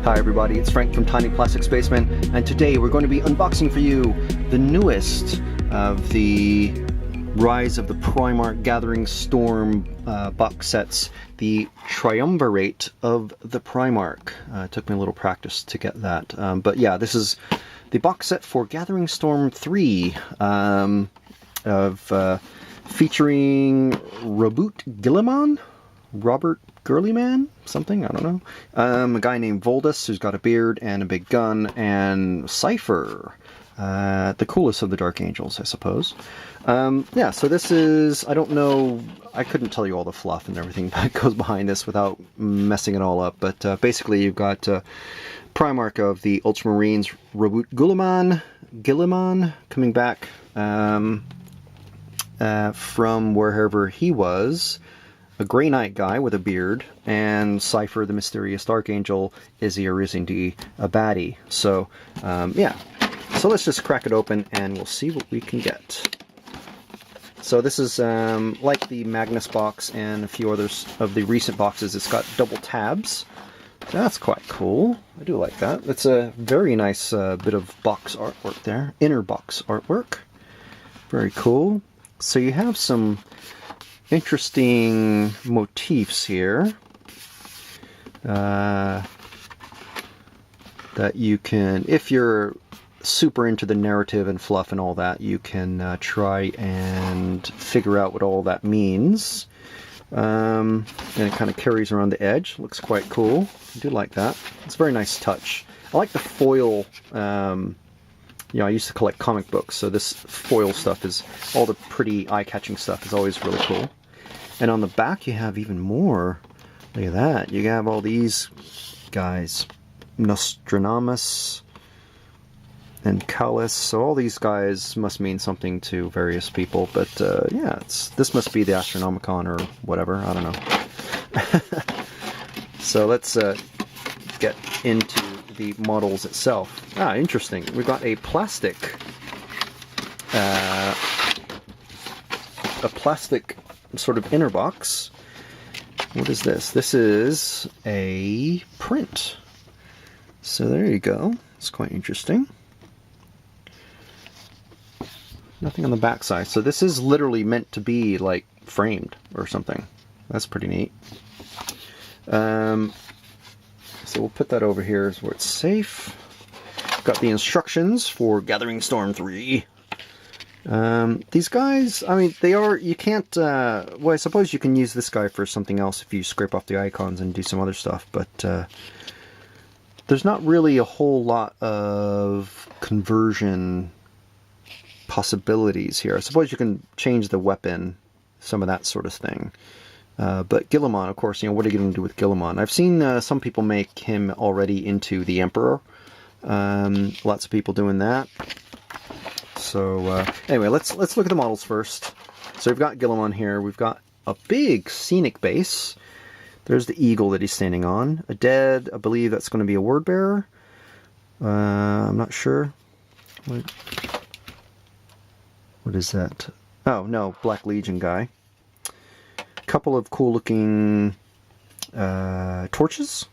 Hi everybody, it's Frank from Tiny Plastic Spaceman, and today we're going to be unboxing for you the newest of the Rise of the Primarch Gathering Storm box sets, the Triumvirate of the Primarch. It took me a little practice to get that, but yeah, this is the box set for Gathering Storm 3 featuring Robert Girlyman? Something? I don't know. A guy named Voldus, who's got a beard and a big gun, and Cypher. The coolest of the Dark Angels, I suppose. Yeah, so this is, I don't know, I couldn't tell you all the fluff and everything that goes behind this without messing it all up, but basically you've got Primarch of the Ultramarines, Robert Guilliman, coming back from wherever he was. A Grey Knight guy with a beard, and Cypher, the mysterious Dark Angel, Izzy Arizindi, a baddie. So, yeah. So let's just crack it open and we'll see what we can get. So this is, like the Magnus box and a few others of the recent boxes, it's got double tabs. So that's quite cool. I do like that. It's a very nice bit of box artwork there. Inner box artwork. Very cool. So you have some interesting motifs here that you can, if you're super into the narrative and fluff and all that, you can try and figure out what all that means. And it kind of carries around the edge. Looks quite cool. I do like that. It's a very nice touch. I like the foil. You know, I used to collect comic books, so this foil stuff is, all the pretty eye-catching stuff is always really cool. And on the back you have even more. Look at that. You have all these guys. Nostradamus and Callus. So all these guys must mean something to various people. But yeah, this must be the Astronomicon or whatever. I don't know. So let's get into the models itself. Ah, interesting. We've got a plastic sort of inner box. What is this? This is a print. So there you go. It's quite interesting. Nothing on the back side. So this is literally meant to be like framed or something. That's pretty neat. So we'll put that over here where it's safe. Got the instructions for Gathering Storm 3. These guys, I mean, they are, you can't, well, I suppose you can use this guy for something else if you scrape off the icons and do some other stuff, but there's not really a whole lot of conversion possibilities here. I suppose you can change the weapon, some of that sort of thing. But Guilliman, of course, you know, what are you going to do with Guilliman? I've seen some people make him already into the Emperor. Lots of people doing that. So anyway, let's look at the models first. So we've got Guilliman here. We've got a big scenic base. There's the eagle that he's standing on. A dead, I believe that's going to be a word bearer. I'm not sure. What is that? Oh no, Black Legion guy. Couple of cool looking torches.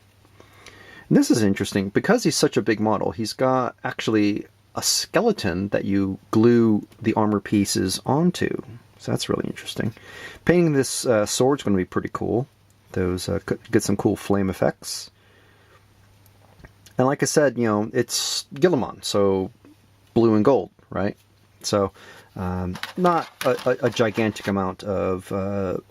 And this is interesting because he's such a big model. He's got actually a skeleton that you glue the armor pieces onto. So that's really interesting. Painting this sword's going to be pretty cool. Those get some cool flame effects. And like I said, you know, it's Guilliman, so blue and gold, right? So not a gigantic amount of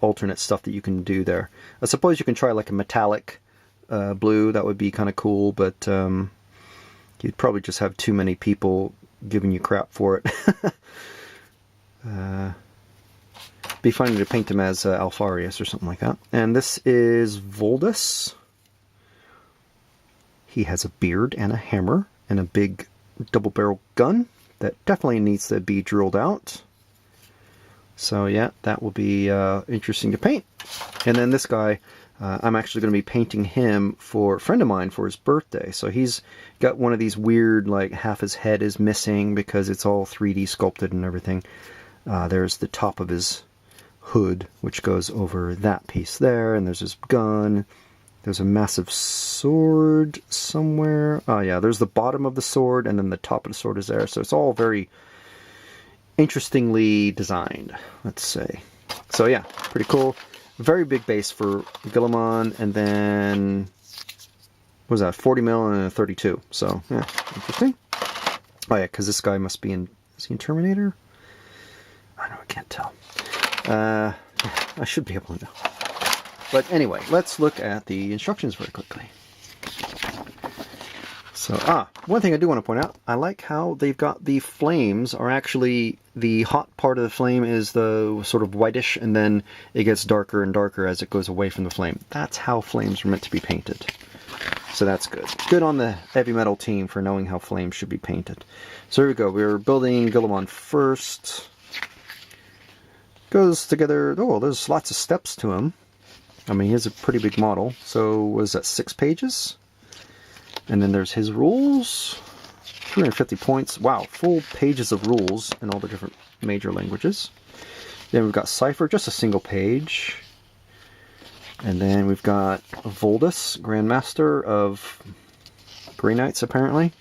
alternate stuff that you can do there. I suppose you can try like a metallic blue. That would be kind of cool, but you'd probably just have too many people giving you crap for it. Be funny to paint him as Alfarius or something like that. And this is Voldus. He has a beard and a hammer and a big double-barrel gun that definitely needs to be drilled out. So yeah, that will be interesting to paint. And then this guy, I'm actually going to be painting him for a friend of mine for his birthday. So he's got one of these weird, like half his head is missing because it's all 3D sculpted and everything. There's the top of his hood, which goes over that piece there, and there's his gun, There's a massive sword somewhere. Oh yeah, there's the bottom of the sword, and then the top of the sword is there. So it's all very interestingly designed, let's say. So yeah, pretty cool. Very big base for Guilliman, and then what was that, 40 mil and a 32. So yeah, interesting. Oh yeah, because this guy must be in, is he in Terminator? I don't know, I can't tell. Yeah, I should be able to know. But anyway, let's look at the instructions very quickly. So, one thing I do want to point out, I like how they've got the flames are actually, the hot part of the flame is the sort of whitish, and then it gets darker and darker as it goes away from the flame. That's how flames are meant to be painted. So that's good. Good on the Heavy Metal team for knowing how flames should be painted. So here we go. We're building Guilliman first. Goes together. Oh, there's lots of steps to him. I mean, he's a pretty big model. So was that 6 pages? And then there's his rules. 250 points. Wow, full pages of rules in all the different major languages. Then we've got Cypher, just a single page. And then we've got Voldus, Grandmaster of Grey Knights, apparently.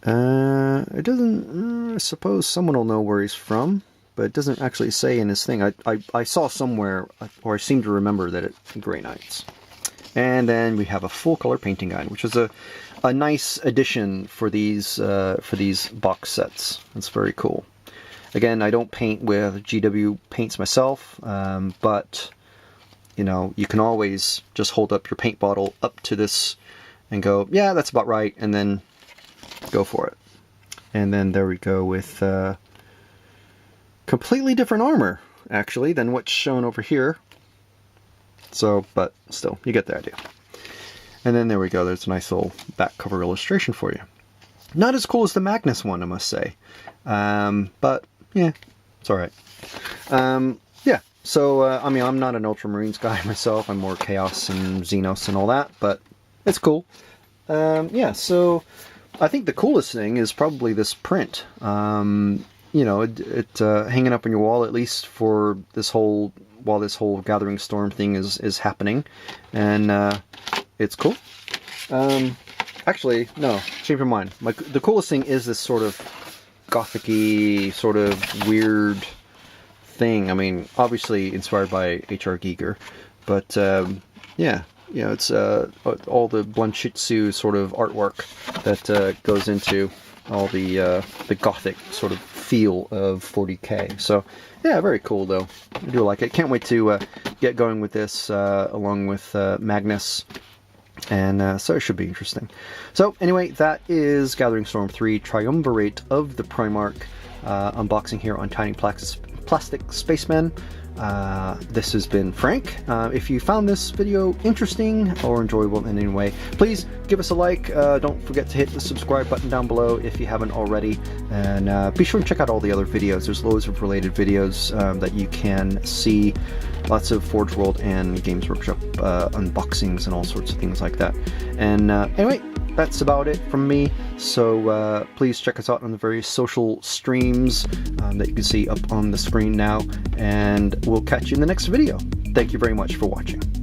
It doesn't, I suppose someone will know where he's from, but it doesn't actually say in his thing. I saw somewhere, or I seem to remember that it's Grey Knights. And then we have a full color painting guide, which is a nice addition for these box sets. It's very cool. Again, I don't paint with GW paints myself, but you know, you can always just hold up your paint bottle up to this and go, yeah, that's about right, and then go for it. And then there we go with completely different armor, actually, than what's shown over here. So, but still, you get the idea. And then there we go, there's a nice little back cover illustration for you. Not as cool as the Magnus one, I must say. But, yeah, it's alright. Yeah, so, I mean, I'm not an Ultramarines guy myself. I'm more Chaos and Xenos and all that, but it's cool. Yeah, so I think the coolest thing is probably this print. You know, it hanging up on your wall, at least for this whole, while this whole Gathering Storm thing is happening, and it's cool. Actually, no, change my mind. The coolest thing is this sort of gothic-y, sort of weird thing. I mean, obviously inspired by H.R. Giger, but yeah, you know, it's all the Blanchitsu sort of artwork that goes into all the gothic sort of feel of 40K. So yeah, very cool though. I do like it. Can't wait to get going with this along with Magnus, and so it should be interesting. So anyway, that is Gathering Storm 3 Triumvirate of the Primarch unboxing here on Tiny Plastic Spacemen. This has been Frank. If you found this video interesting or enjoyable in any way, please give us a like. Don't forget to hit the subscribe button down below if you haven't already, and be sure to check out all the other videos. There's loads of related videos that you can see. Lots of Forge World and Games Workshop unboxings and all sorts of things like that. And anyway, that's about it from me. So please check us out on the various social streams that you can see up on the screen now, and we'll catch you in the next video. Thank you very much for watching.